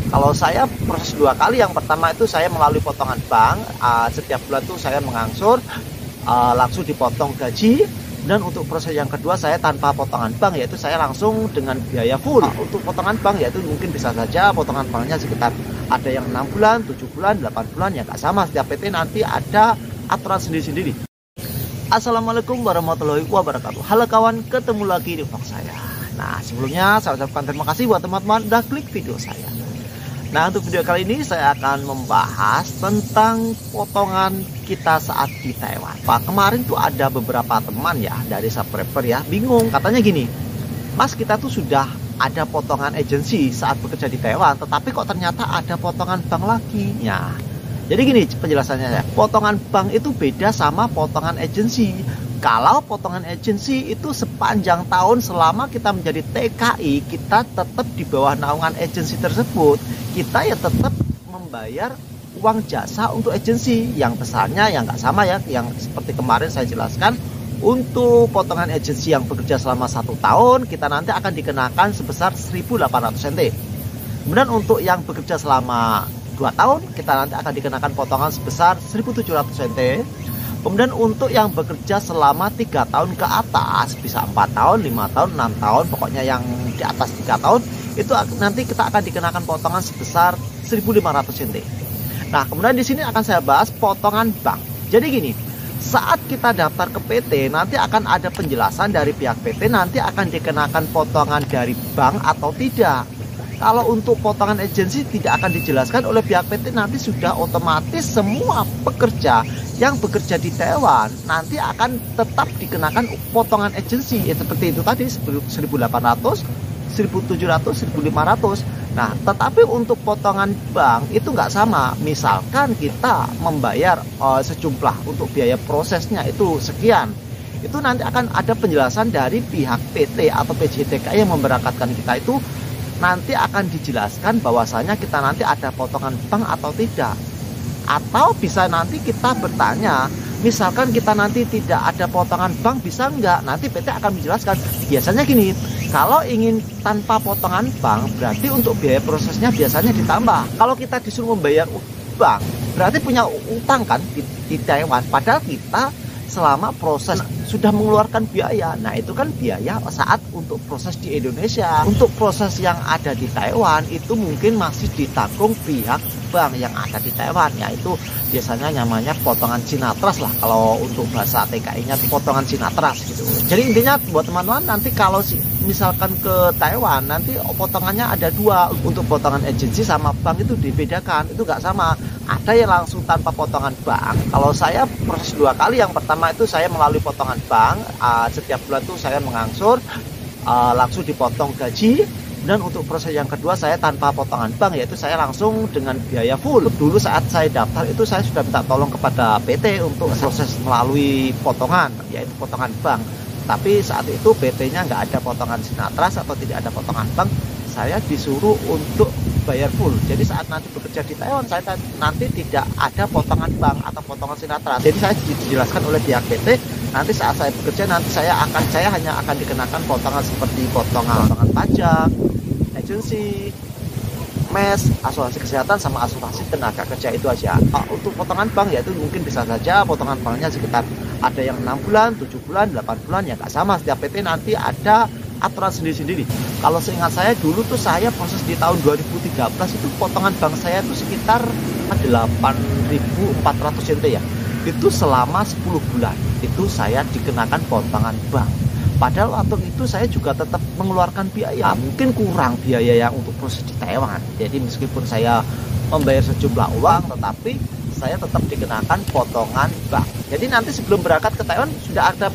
Kalau saya proses 2 kali. Yang pertama itu saya melalui potongan bank, setiap bulan tuh saya mengangsur, langsung dipotong gaji. Dan untuk proses yang kedua saya tanpa potongan bank, yaitu saya langsung dengan biaya full. Untuk potongan bank yaitu mungkin bisa saja potongan banknya sekitar ada yang 6 bulan, 7 bulan, 8 bulan, ya nggak sama. Setiap PT nanti ada aturan sendiri-sendiri. Assalamualaikum warahmatullahi wabarakatuh. Halo kawan, ketemu lagi di vlog saya. Nah, sebelumnya saya ucapkan terima kasih buat teman-teman udah klik video saya. Nah, untuk video kali ini saya akan membahas tentang potongan kita saat di Taiwan. Pak, kemarin tuh ada beberapa teman ya dari subscriber ya bingung, katanya gini, Mas, kita tuh sudah ada potongan agensi saat bekerja di Taiwan, tetapi kok ternyata ada potongan bank lagi ya. Jadi gini penjelasannya ya, potongan bank itu beda sama potongan agensi. Kalau potongan agensi itu sepanjang tahun selama kita menjadi TKI, kita tetap di bawah naungan agensi tersebut. Kita ya tetap membayar uang jasa untuk agensi. Yang besarnya yang nggak sama ya, yang seperti kemarin saya jelaskan. Untuk potongan agensi yang bekerja selama 1 tahun, kita nanti akan dikenakan sebesar 1.800 NT. Kemudian untuk yang bekerja selama 2 tahun, kita nanti akan dikenakan potongan sebesar 1.700 NT. Kemudian untuk yang bekerja selama 3 tahun ke atas, bisa 4 tahun, 5 tahun, 6 tahun, pokoknya yang di atas 3 tahun, itu nanti kita akan dikenakan potongan sebesar 1.500 NT. Nah, kemudian di sini akan saya bahas potongan bank. Jadi gini, saat kita daftar ke PT, nanti akan ada penjelasan dari pihak PT, nanti akan dikenakan potongan dari bank atau tidak. Kalau untuk potongan agensi tidak akan dijelaskan oleh pihak PT, nanti sudah otomatis semua pekerja yang bekerja di Taiwan nanti akan tetap dikenakan potongan agensi ya, seperti itu tadi 1.800, 1.700, 1.500. Nah, tetapi untuk potongan bank itu nggak sama. Misalkan kita membayar sejumlah untuk biaya prosesnya itu sekian, itu nanti akan ada penjelasan dari pihak PT atau PJTK yang memberangkatkan kita, itu nanti akan dijelaskan bahwasanya kita nanti ada potongan bank atau tidak. Atau bisa nanti kita bertanya, misalkan kita nanti tidak ada potongan bank, bisa nggak? Nanti PT akan menjelaskan. Biasanya gini, kalau ingin tanpa potongan bank, berarti untuk biaya prosesnya biasanya ditambah. Kalau kita disuruh membayar bank, berarti punya utang kan di Taiwan. Padahal kita selama proses sudah mengeluarkan biaya. Nah, itu kan biaya saat untuk proses di Indonesia. Untuk proses yang ada di Taiwan itu mungkin masih ditanggung pihak bank yang ada di Taiwan, yaitu biasanya namanya potongan sinatras lah. Kalau untuk bahasa TKI-nya potongan sinatras gitu. Jadi intinya buat teman-teman, nanti kalau misalkan ke Taiwan, nanti potongannya ada 2. Untuk potongan agensi sama bank itu dibedakan, itu nggak sama. Ada yang langsung tanpa potongan bank. Kalau saya proses 2 kali. Yang pertama itu saya melalui potongan bank, setiap bulan tuh saya mengangsur, langsung dipotong gaji. Dan untuk proses yang kedua saya tanpa potongan bank, yaitu saya langsung dengan biaya full. Dulu saat saya daftar itu saya sudah minta tolong kepada PT untuk proses melalui potongan, yaitu potongan bank. Tapi saat itu PT-nya nggak ada potongan sinatras atau tidak ada potongan bank, saya disuruh untuk bayar full. Jadi saat nanti bekerja di Taiwan, saya nanti tidak ada potongan bank atau potongan sinatras. Jadi saya dijelaskan oleh pihak PT, nanti saat saya bekerja nanti saya hanya akan dikenakan potongan seperti potongan pajak, agensi, mes, asuransi kesehatan, sama asuransi tenaga kerja, itu aja. Untuk potongan bank yaitu mungkin bisa saja potongan banknya sekitar ada yang 6 bulan, 7 bulan, 8 bulan, ya nggak sama. Setiap PT nanti ada aturan sendiri-sendiri. Kalau seingat saya dulu tuh saya proses di tahun 2013 itu potongan bank saya itu sekitar 8.400 NT ya. Itu selama 10 bulan itu saya dikenakan potongan bank. Padahal waktu itu saya juga tetap mengeluarkan biaya, mungkin kurang biaya yang untuk proses di Taiwan. Jadi meskipun saya membayar sejumlah uang, tetapi saya tetap dikenakan potongan bank. Jadi nanti sebelum berangkat ke Taiwan sudah ada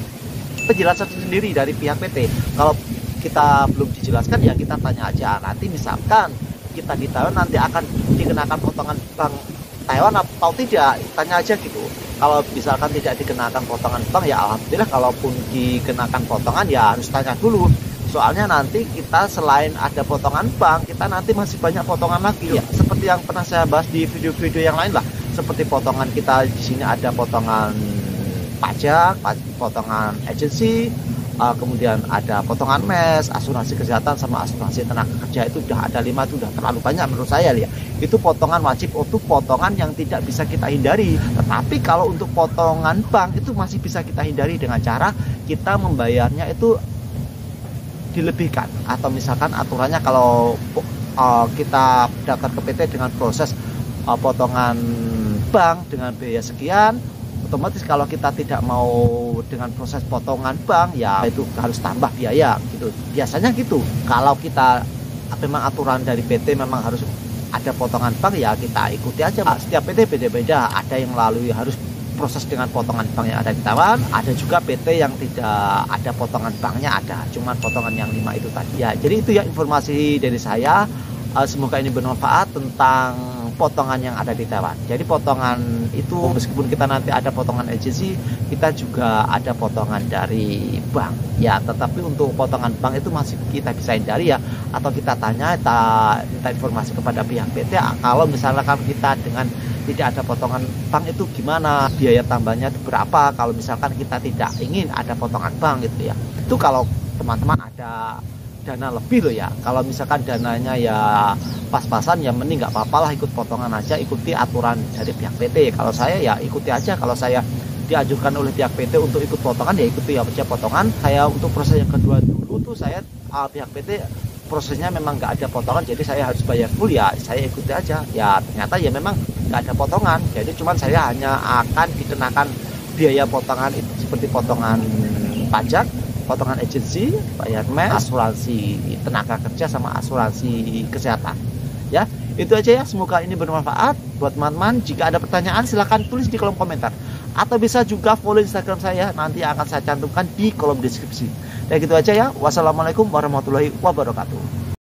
penjelasan sendiri dari pihak PT. Kalau kita belum dijelaskan ya kita tanya aja. Nanti misalkan kita di Taiwan nanti akan dikenakan potongan bank Taiwan atau tidak, tanya aja gitu. Kalau misalkan tidak dikenakan potongan bank ya alhamdulillah, kalaupun dikenakan potongan ya harus tanya dulu. Soalnya nanti kita selain ada potongan bank, kita nanti masih banyak potongan lagi ya. Seperti yang pernah saya bahas di video-video yang lain lah. Seperti potongan kita di sini ada potongan pajak, potongan agensi, kemudian ada potongan mes, asuransi kesehatan sama asuransi tenaga kerja, itu udah ada 5, itu udah terlalu banyak menurut saya ya. Itu potongan wajib, itu potongan yang tidak bisa kita hindari. Tetapi kalau untuk potongan bank itu masih bisa kita hindari dengan cara kita membayarnya itu dilebihkan, atau misalkan aturannya kalau kita daftar ke PT dengan proses potongan bank dengan biaya sekian, otomatis kalau kita tidak mau dengan proses potongan bank ya itu harus tambah biaya gitu. Biasanya gitu. Kalau kita memang aturan dari PT memang harus ada potongan bank, ya kita ikuti aja. Setiap PT beda-beda, ada yang melalui harus proses dengan potongan bank yang ada di Taiwan, ada juga PT yang tidak ada potongan banknya, ada cuman potongan yang 5 itu tadi ya. Jadi itu ya informasi dari saya. Semoga ini bermanfaat tentang potongan yang ada di Taiwan. Jadi potongan itu meskipun kita nanti ada potongan agensi, kita juga ada potongan dari bank ya, tetapi untuk potongan bank itu masih kita bisa hindari ya, atau kita tanya, kita minta informasi kepada pihak PT. Kalau misalkan kita dengan tidak ada potongan bank itu gimana, biaya tambahnya berapa kalau misalkan kita tidak ingin ada potongan bank gitu ya. Itu kalau teman-teman ada dana lebih loh ya. Kalau misalkan dananya ya pas-pasan, ya mending nggak apa-apa lah, ikut potongan aja, ikuti aturan dari pihak PT. Kalau saya ya ikuti aja, kalau saya diajukan oleh pihak PT untuk ikut potongan ya ikuti aja potongan. Saya untuk proses yang kedua dulu tuh saya pihak PT prosesnya memang nggak ada potongan, jadi saya harus bayar full, ya saya ikuti aja. Ya ternyata ya memang nggak ada potongan, jadi cuman saya hanya akan dikenakan biaya potongan itu seperti potongan pajak, potongan agensi, bayar mes, asuransi tenaga kerja sama asuransi kesehatan. Ya, itu aja ya. Semoga ini bermanfaat buat teman-teman. Jika ada pertanyaan silahkan tulis di kolom komentar, atau bisa juga follow Instagram saya, nanti akan saya cantumkan di kolom deskripsi. Dan gitu aja ya. Wassalamualaikum warahmatullahi wabarakatuh.